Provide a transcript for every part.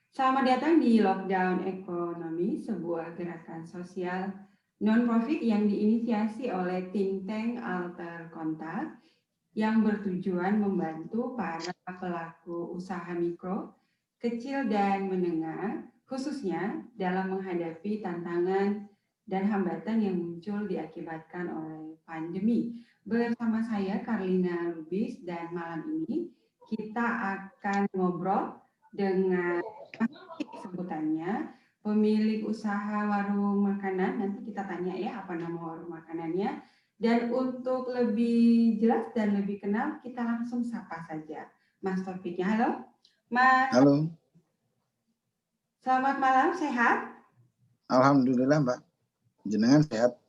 Selamat datang di Lockdown Ekonomi, sebuah gerakan sosial non-profit yang diinisiasi oleh think tank Alter Kontak yang bertujuan membantu para pelaku usaha mikro, kecil dan menengah, khususnya dalam menghadapi tantangan dan hambatan yang muncul diakibatkan oleh pandemi. Bersama saya Karlina Lubis, dan malam ini kita akan ngobrol dengan sebutannya pemilik usaha warung makanan. Nanti kita tanya ya apa nama warung makanannya. Dan untuk lebih jelas dan lebih kenal, kita langsung sapa saja Mas Taufiknya. Halo Mas. Halo. Selamat malam, sehat? Alhamdulillah Mbak, jenengan sehat?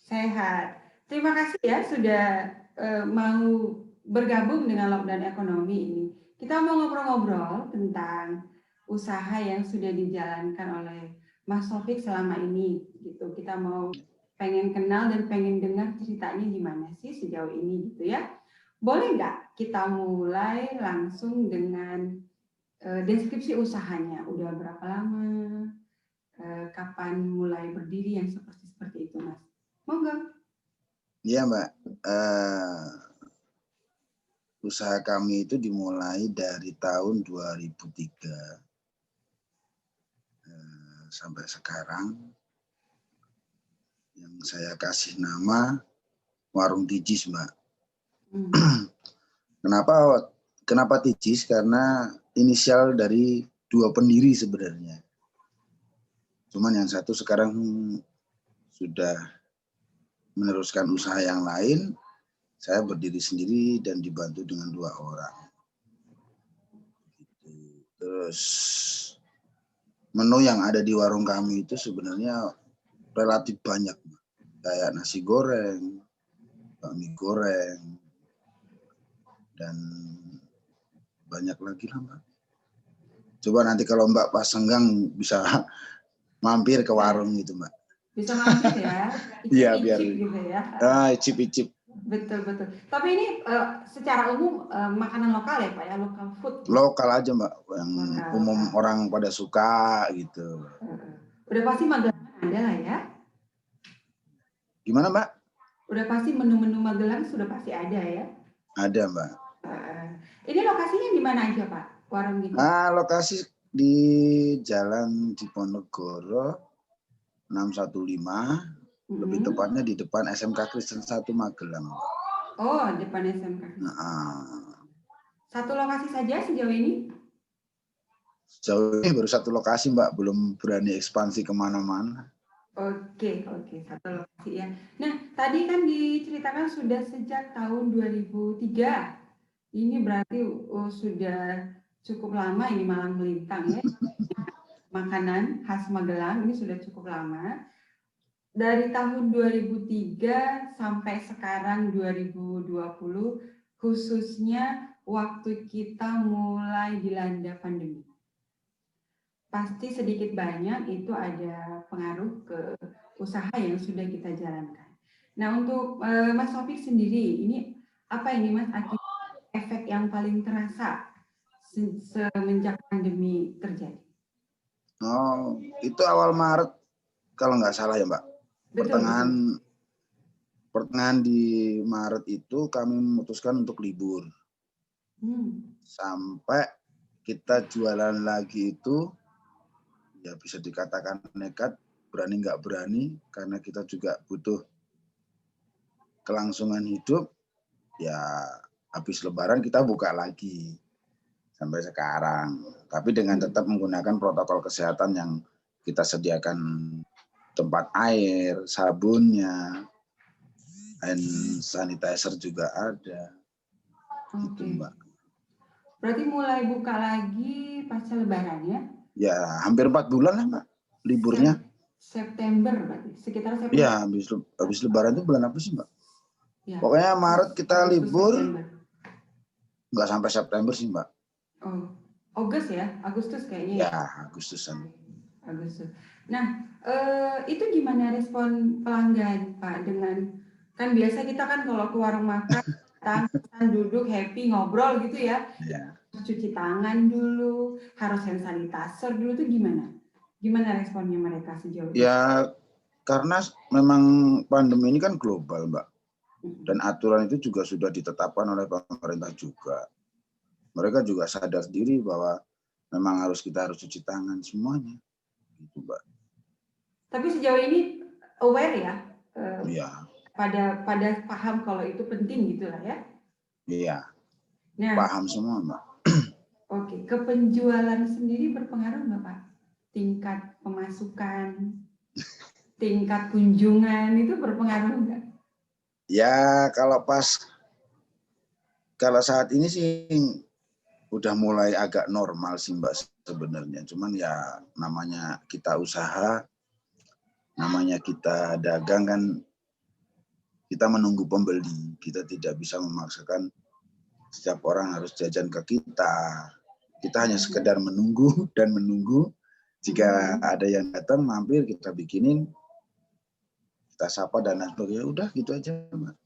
Sehat. Terima kasih ya sudah mau bergabung dengan Lockdown Ekonomi ini. Kita mau ngobrol-ngobrol tentang usaha yang sudah dijalankan oleh Mas Taufik selama ini. Gitu. Kita mau pengen kenal dan pengen dengar ceritanya gimana sih sejauh ini gitu ya. Boleh nggak kita mulai langsung dengan deskripsi usahanya? Udah berapa lama? Kapan mulai berdiri yang seperti itu, Mas? Monggo. Iya Mbak, usaha kami itu dimulai dari tahun 2003 sampai sekarang, yang saya kasih nama Warung Tijis Mbak. Kenapa Tijis? Karena inisial dari dua pendiri sebenarnya. Cuman yang satu sekarang sudah meneruskan usaha yang lain, saya berdiri sendiri dan dibantu dengan 2 orang. Terus menu yang ada di warung kami itu sebenarnya relatif banyak, kayak nasi goreng, bakmi goreng, dan banyak lagi lah Mbak. Coba nanti kalau Mbak pas senggang bisa mampir ke warung gitu Mbak. Bisa mampir ya? Iya biar gitu ya? icip-icip. Betul. Tapi ini secara umum makanan lokal ya Pak ya, lokal food. Lokal aja Mbak, yang umum orang pada suka gitu. Udah pasti Magelang ada lah ya? Gimana Mbak? Udah pasti menu-menu Magelang sudah pasti ada ya? Ada Mbak. Ini lokasinya di mana aja Pak? Warung gitu? Lokasi di Jalan Diponegoro 615. Lebih tepatnya di depan SMK Kristen 1 Magelang. Oh, depan SMK. Satu lokasi saja sejauh ini? Sejauh ini baru satu lokasi Mbak, belum berani ekspansi kemana-mana. Oke, satu lokasi ya. Nah, tadi kan diceritakan sudah sejak tahun 2003. Ini berarti sudah cukup lama ini malang melintang ya. Makanan khas Magelang ini sudah cukup lama. Dari tahun 2003 sampai sekarang 2020, khususnya waktu kita mulai dilanda pandemi. Pasti sedikit banyak itu ada pengaruh ke usaha yang sudah kita jalankan. Nah, untuk Mas Taufik sendiri, ini apa ini Mas efek yang paling terasa semenjak pandemi terjadi? Oh, itu awal Maret kalau nggak salah ya Mbak. Pertengahan di Maret itu kami memutuskan untuk libur. Sampai kita jualan lagi itu ya bisa dikatakan nekat, berani nggak berani, karena kita juga butuh kelangsungan hidup. Ya habis Lebaran kita buka lagi sampai sekarang. Tapi dengan tetap menggunakan protokol kesehatan yang kita sediakan, tempat air, sabunnya, hand sanitizer juga ada. Gitu Mbak. Berarti mulai buka lagi pasca Lebaran ya? Ya hampir 4 bulan lah Mbak liburnya. September berarti, sekitar September. Ya habis Lebaran itu bulan apa sih Mbak? Ya. Pokoknya Maret kita libur. Nggak sampai September sih Mbak. Oh, Agustus kayaknya. Ya, Agustusan. Nah, itu gimana respon pelanggan Pak dengan, kan biasa kita kan kalau ke warung makan Tangan duduk happy ngobrol gitu ya. Ya. Cuci tangan dulu, harus hand sanitizer dulu tuh gimana? Gimana responnya mereka sejauh ini? Ya, karena memang pandemi ini kan global, Mbak. Dan aturan itu juga sudah ditetapkan oleh pemerintah juga. Mereka juga sadar diri bahwa memang kita harus cuci tangan semuanya. Gitu, Mbak. Tapi sejauh ini aware ya? Iya. Pada paham kalau itu penting gitu lah ya? Iya. Nah, paham semua, Mbak. Oke, ke penjualan sendiri berpengaruh nggak Pak? Tingkat pemasukan, tingkat kunjungan itu berpengaruh nggak? Ya, kalau saat ini sih udah mulai agak normal sih Mbak sebenarnya. Cuman ya namanya kita usaha, namanya kita dagang kan, kita menunggu pembeli. Kita tidak bisa memaksakan setiap orang harus jajan ke kita. Kita hanya sekedar menunggu dan menunggu. Jika ada yang datang mampir, kita bikinin, kita sapa dan lain sebagainya. Udah gitu aja Mbak.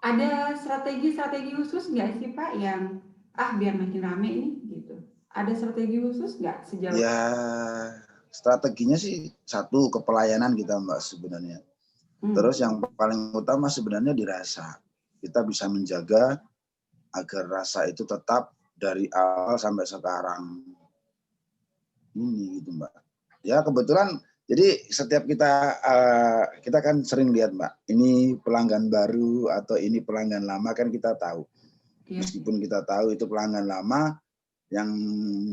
Ada strategi-strategi khusus nggak sih Pak yang biar makin rame nih gitu? Ada strategi khusus nggak sejauh? Ya, strateginya sih satu, kepelayanan kita Mbak sebenarnya. Terus yang paling utama sebenarnya dirasa. Kita bisa menjaga agar rasa itu tetap dari awal sampai sekarang. Ini gitu Mbak. Ya kebetulan jadi setiap kita kan sering lihat Mbak, ini pelanggan baru atau ini pelanggan lama kan kita tahu. Meskipun kita tahu itu pelanggan lama yang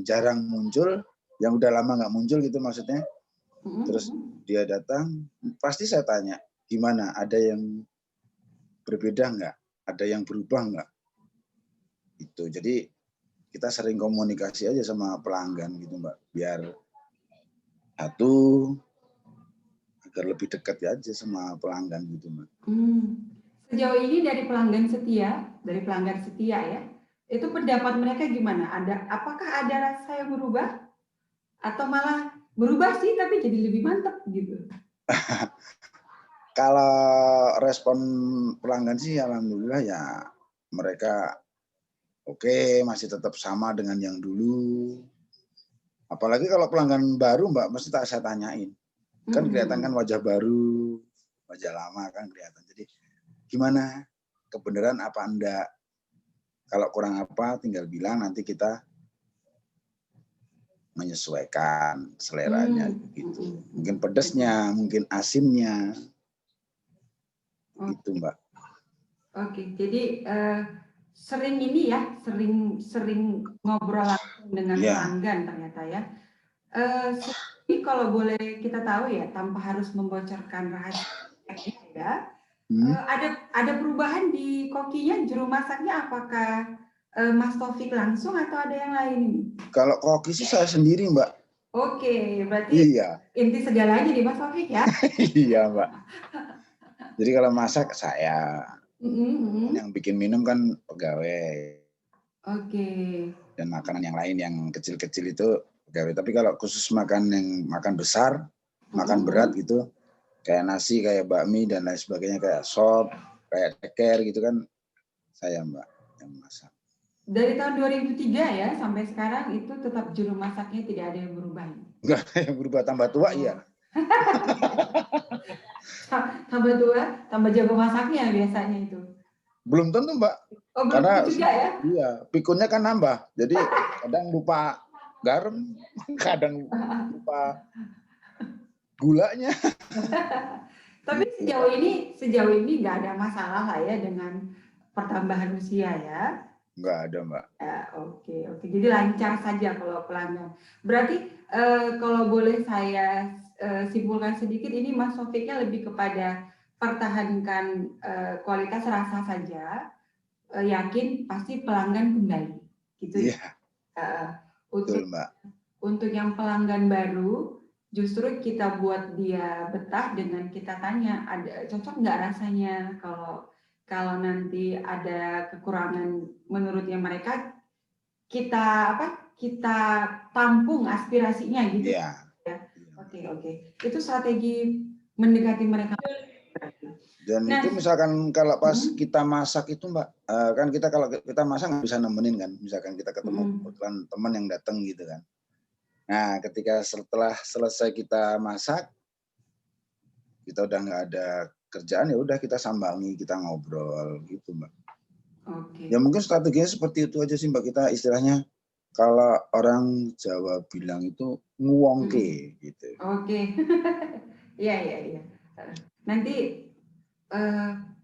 jarang muncul, yang udah lama nggak muncul gitu maksudnya. Terus dia datang, pasti saya tanya, gimana? Ada yang berbeda nggak? Ada yang berubah nggak? Itu. Jadi kita sering komunikasi aja sama pelanggan gitu Mbak, biar agar lebih dekat ya aja sama pelanggan gitu Mbak. Sejauh ini dari pelanggan setia ya, itu pendapat mereka gimana? Apakah ada rasa yang berubah atau malah berubah sih tapi jadi lebih mantap gitu? Kalau respon pelanggan sih alhamdulillah ya mereka oke, masih tetap sama dengan yang dulu. Apalagi kalau pelanggan baru Mbak, mesti saya tanyain. Kan kelihatan kan wajah baru, wajah lama kan kelihatan. Jadi gimana? Kebenaran apa enggak? Kalau kurang apa tinggal bilang, nanti kita menyesuaikan seleranya gitu. Mungkin pedasnya, mungkin asinnya. Gitu Mbak. Oke, jadi sering ngobrol langsung dengan pelanggan ternyata ya. Ini kalau boleh kita tahu ya, tanpa harus membocorkan rahasia ya. Ada perubahan di kokinya, juru masaknya, apakah Mas Taufik langsung atau ada yang lain? Kalau koki sih saya sendiri Mbak. Oke, berarti inti segalanya di Mas Taufik ya? Iya Mbak. Jadi kalau masak saya, yang bikin minum kan pegawai. Oke. Dan makanan yang lain yang kecil-kecil itu pegawai. Tapi kalau khusus makan yang makan besar, makan berat gitu, kayak nasi, kayak bakmi dan lain sebagainya, kayak sop, kayak ceker gitu kan, saya Mbak yang masak. Dari tahun 2003 ya sampai sekarang itu tetap juru masaknya tidak ada yang berubah. Enggak ada yang berubah, tambah tua iya. Tambah tua, tambah jago masaknya biasanya itu. Belum tentu Mbak. Oh, belum karena tentu juga ya? Iya, pikunnya kan nambah. Jadi kadang lupa garam, kadang lupa gulanya. Tapi sejauh ini nggak ada masalah lah ya dengan pertambahan usia ya? Nggak ada Mbak. Oke. Jadi lancar saja kalau pelanggan. Berarti kalau boleh saya simpulkan sedikit, ini Mas Taufiknya lebih kepada pertahankan kualitas rasa saja, yakin pasti pelanggan kembali, gitu ya. Betul Mbak. Untuk yang pelanggan baru, justru kita buat dia betah dengan kita tanya, ada cocok nggak rasanya, kalau nanti ada kekurangan menurutnya mereka, kita tampung aspirasinya gitu. Iya. Oke. Itu strategi mendekati mereka. Dan Nah, itu misalkan kalau pas mm, kita masak itu Mbak, kan kita kalau kita masak nggak bisa nemenin kan, misalkan kita ketemu mm, kebetulan teman yang datang gitu kan. Nah, ketika setelah selesai kita masak, kita udah nggak ada kerjaan, ya udah kita sambangi, kita ngobrol gitu Mbak. oke, Ya mungkin strateginya seperti itu aja sih Mbak, kita istilahnya kalau orang Jawa bilang itu mm, nguwongke gitu. oke, iya iya iya. Nanti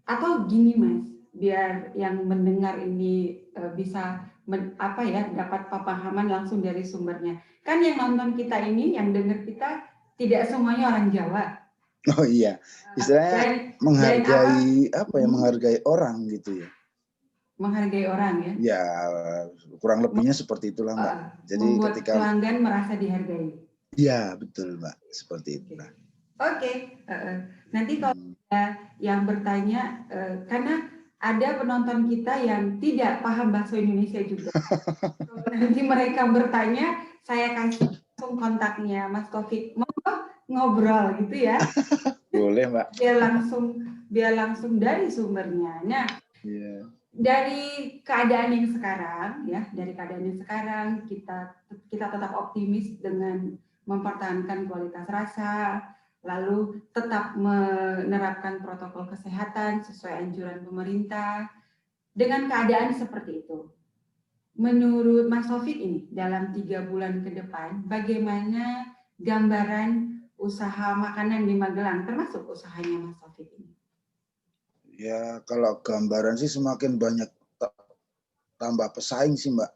atau gini Mas, biar yang mendengar ini bisa apa ya dapat pemahaman langsung dari sumbernya. Kan yang nonton kita ini, yang dengar kita tidak semuanya orang Jawa. Oh iya, istilahnya Dan apa? menghargai apa ya, mm, menghargai orang gitu ya. Menghargai orang ya. Ya kurang lebihnya seperti itulah Mbak. Jadi Membuat ketika pelanggan merasa dihargai. ya betul Mbak, seperti Oke. itulah. Oke. Nanti kalau ada yang bertanya, karena ada penonton kita yang tidak paham bahasa Indonesia juga. Kalau nanti mereka bertanya, saya kasih langsung kontaknya Mas Taufik. Mau ngobrol gitu ya? Boleh Mbak. Biar langsung dari sumbernya. Nah, Iya. dari keadaan yang sekarang ya, dari keadaan yang sekarang kita tetap optimis dengan mempertahankan kualitas rasa, lalu tetap menerapkan protokol kesehatan sesuai anjuran pemerintah. Dengan keadaan seperti itu, menurut Mas Taufik ini dalam 3 bulan ke depan, bagaimana gambaran usaha makanan di Magelang, termasuk usahanya Mas Taufik ini? Ya kalau gambaran sih semakin banyak tambah pesaing sih Mbak.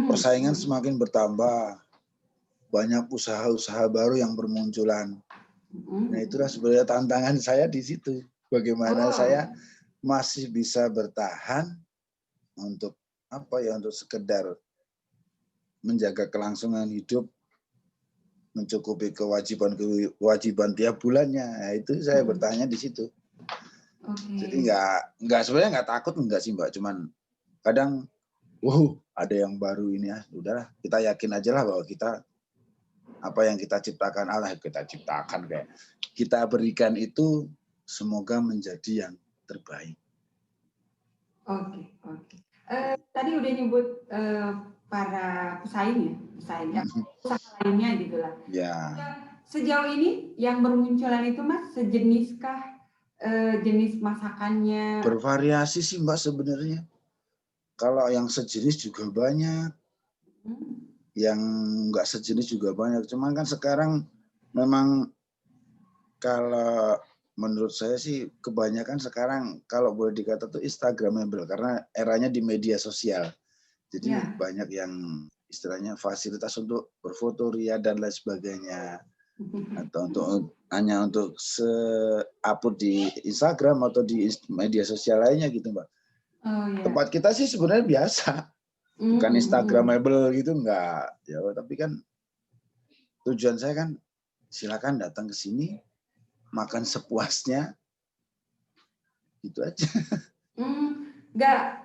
Persaingan semakin bertambah. Banyak usaha-usaha baru yang bermunculan. Nah itulah sebenarnya tantangan saya di situ. Bagaimana saya masih bisa bertahan untuk apa ya, untuk sekedar menjaga kelangsungan hidup, mencukupi kewajiban tiap bulannya. Nah, itu saya bertanya di situ. Jadi nggak sebenarnya nggak takut enggak sih Mbak, cuman kadang ada yang baru ini ya, udahlah kita yakin aja lah bahwa kita apa yang kita ciptakan Allah kita ciptakan kayak kita berikan itu semoga menjadi yang terbaik. Oke. Tadi udah nyebut para pesaing usaha lainnya gitulah. Ya. Sejauh ini yang bermunculan itu Mas sejeniskah jenis masakannya? Bervariasi sih Mbak sebenarnya. Kalau yang sejenis juga banyak, yang nggak sejenis juga banyak. Cuman kan sekarang memang kalau menurut saya sih kebanyakan sekarang kalau boleh dikata tuh Instagramable karena eranya di media sosial. Jadi banyak yang istilahnya fasilitas untuk berfoto ria dan lain sebagainya. Atau hanya untuk upload di Instagram atau di media sosial lainnya gitu Mbak. Tempat kita sih sebenarnya biasa. Bukan Instagramable gitu enggak. Ya, tapi kan tujuan saya kan silakan datang ke sini makan sepuasnya, gitu aja.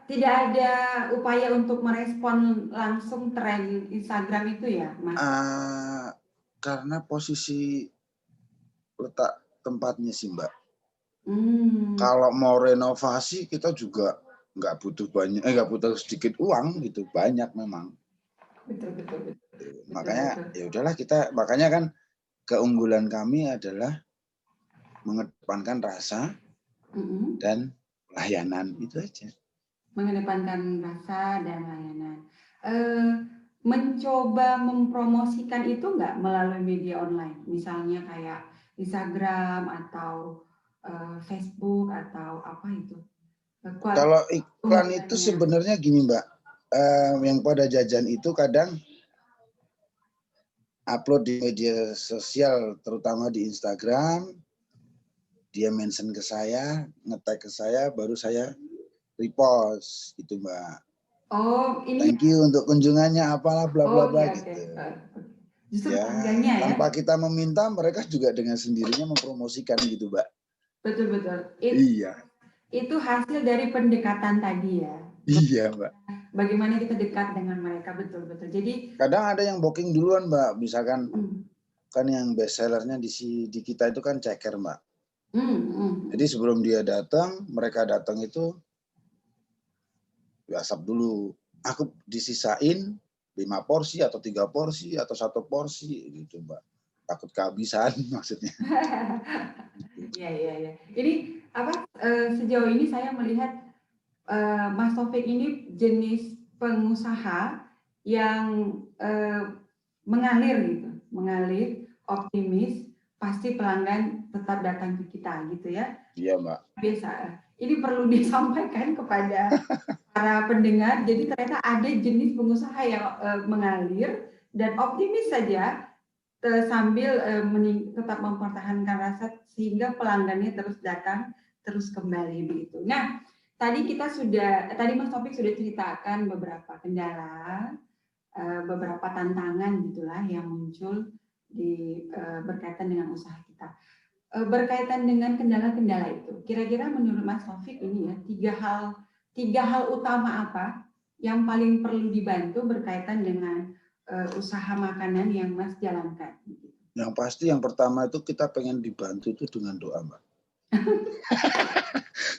Tidak ada upaya untuk merespon langsung tren Instagram itu ya, Mas? Karena posisi letak tempatnya sih, Mbak. Kalau mau renovasi kita juga nggak butuh banyak, nggak butuh sedikit uang gitu, banyak memang. Betul. Makanya ya udahlah makanya kan keunggulan kami adalah mengedepankan rasa dan layanan itu aja. Mengedepankan rasa dan layanan. Mencoba mempromosikan itu nggak melalui media online, misalnya kayak Instagram atau Facebook atau apa itu? Kalau iklan itu sebenarnya gini Mbak, yang pada jajan itu kadang upload di media sosial, terutama di Instagram, dia mention ke saya, nge-tag ke saya, baru saya repost gitu Mbak. Ini thank you untuk kunjungannya, apalah bla bla bla gitu. Justru ya, tanpa kita meminta, mereka juga dengan sendirinya mempromosikan gitu Mbak. Betul. Iya. Itu hasil dari pendekatan tadi ya. Iya Mbak. Bagaimana kita dekat dengan mereka, betul. Jadi kadang ada yang booking duluan Mbak, misalkan kan yang best sellernya di kita itu kan ceker Mbak. Jadi sebelum dia datang, mereka datang itu WhatsApp dulu. Aku disisain 5 porsi atau 3 porsi atau 1 porsi gitu, Mbak. Takut kehabisan maksudnya. Iya, iya, iya. Ini apa, sejauh ini saya melihat Mas Taufik ini jenis pengusaha yang mengalir gitu, mengalir, optimis, pasti pelanggan tetap datang ke kita gitu ya. Iya, Mbak. Biasa. Ini perlu disampaikan kepada para pendengar. Jadi ternyata ada jenis pengusaha yang mengalir dan optimis saja sambil tetap mempertahankan rasa sehingga pelanggannya terus datang, terus kembali begitu. Nah, tadi Mas Taufik sudah ceritakan beberapa kendala, beberapa tantangan gitulah yang muncul berkaitan dengan usaha kita. Berkaitan dengan kendala-kendala itu, kira-kira menurut Mas Taufik ini ya tiga hal utama apa yang paling perlu dibantu berkaitan dengan usaha makanan yang Mas jalankan? Yang pasti yang pertama itu kita pengen dibantu itu dengan doa, Mbak.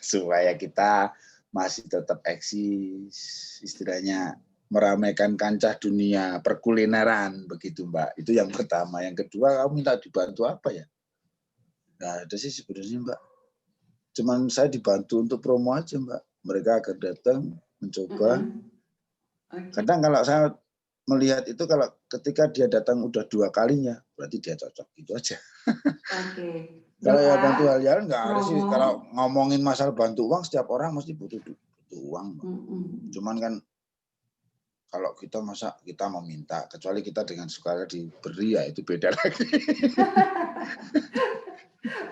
Supaya kita masih tetap eksis, istilahnya meramaikan kancah dunia perkulineran begitu, Mbak. Itu yang pertama. Yang kedua, kamu minta dibantu apa ya? Nah, ada sih sebenarnya, Mbak. Cuman saya dibantu untuk promo aja, Mbak. Mereka akan datang mencoba. Kadang kalau saya melihat itu kalau ketika dia datang udah 2 kalinya, berarti dia cocok gitu aja. Kalau ya bantu hal-hal nggak ada sih. Kalau ngomongin masalah bantu uang, setiap orang mesti butuh uang. Cuman kan kalau kita masa kita meminta, kecuali kita dengan sukarela diberi, ya itu beda lagi.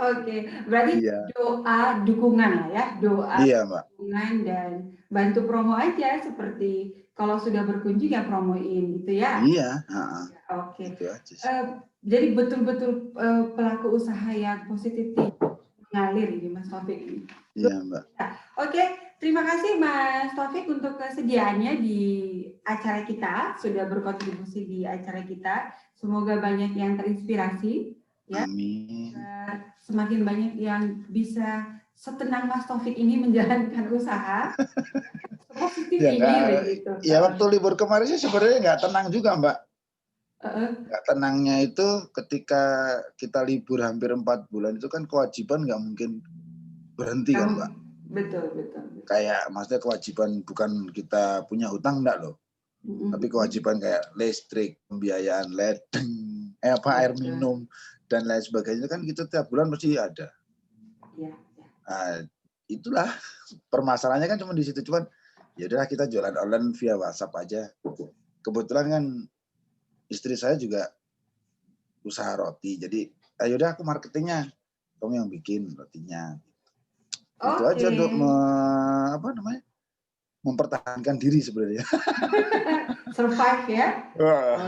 Oke, berarti doa dukungan lah ya, doa dukungan dan bantu promo aja seperti kalau sudah berkunjung ya promoin gitu ya. Iya. Oke. Jadi betul-betul pelaku usaha yang positif mengalir ini Mas Taufik ini. Iya, Mbak. Oke, terima kasih Mas Taufik untuk kesediaannya di acara kita, sudah berkontribusi di acara kita. Semoga banyak yang terinspirasi. Ya. Amin. Semakin banyak yang bisa setenang Mas Taufik ini menjalankan usaha. Positif ya, ini begitu. Ya waktu libur kemarin sih sebenarnya nggak tenang juga, Mbak. Nggak tenangnya itu ketika kita libur hampir 4 bulan itu kan kewajiban nggak mungkin berhenti kan, Mbak. Betul. Kayak maksudnya kewajiban bukan kita punya hutang enggak loh. Tapi kewajiban kayak listrik, pembiayaan ledeng, air minum dan lain sebagainya kan gitu tiap bulan mesti ada. Ya. Nah, itulah permasalahannya kan cuma di situ, cuman ya udahlah kita jualan online via WhatsApp aja. Kebetulan kan istri saya juga usaha roti, jadi ayo udah aku marketingnya, kamu yang bikin rotinya. Itu aja untuk mempertahankan diri sebenarnya. Survive ya.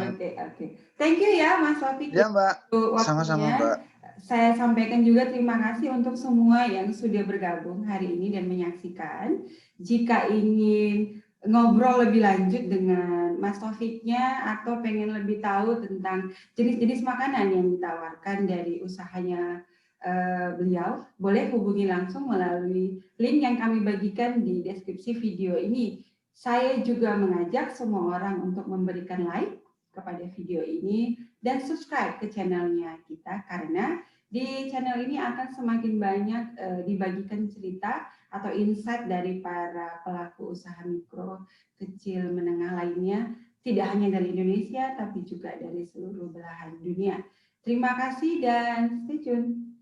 Oke. Thank you ya Mas Taufik. Ya Mbak, sama-sama Mbak. Saya sampaikan juga terima kasih untuk semua yang sudah bergabung hari ini dan menyaksikan. Jika ingin ngobrol lebih lanjut dengan Mas Taufiknya atau pengen lebih tahu tentang jenis-jenis makanan yang ditawarkan dari usahanya beliau, boleh hubungi langsung melalui link yang kami bagikan di deskripsi video ini. Saya juga mengajak semua orang untuk memberikan like kepada video ini dan subscribe ke channelnya kita karena di channel ini akan semakin banyak dibagikan cerita atau insight dari para pelaku usaha mikro, kecil, menengah lainnya, tidak hanya dari Indonesia tapi juga dari seluruh belahan dunia. Terima kasih dan stay tune.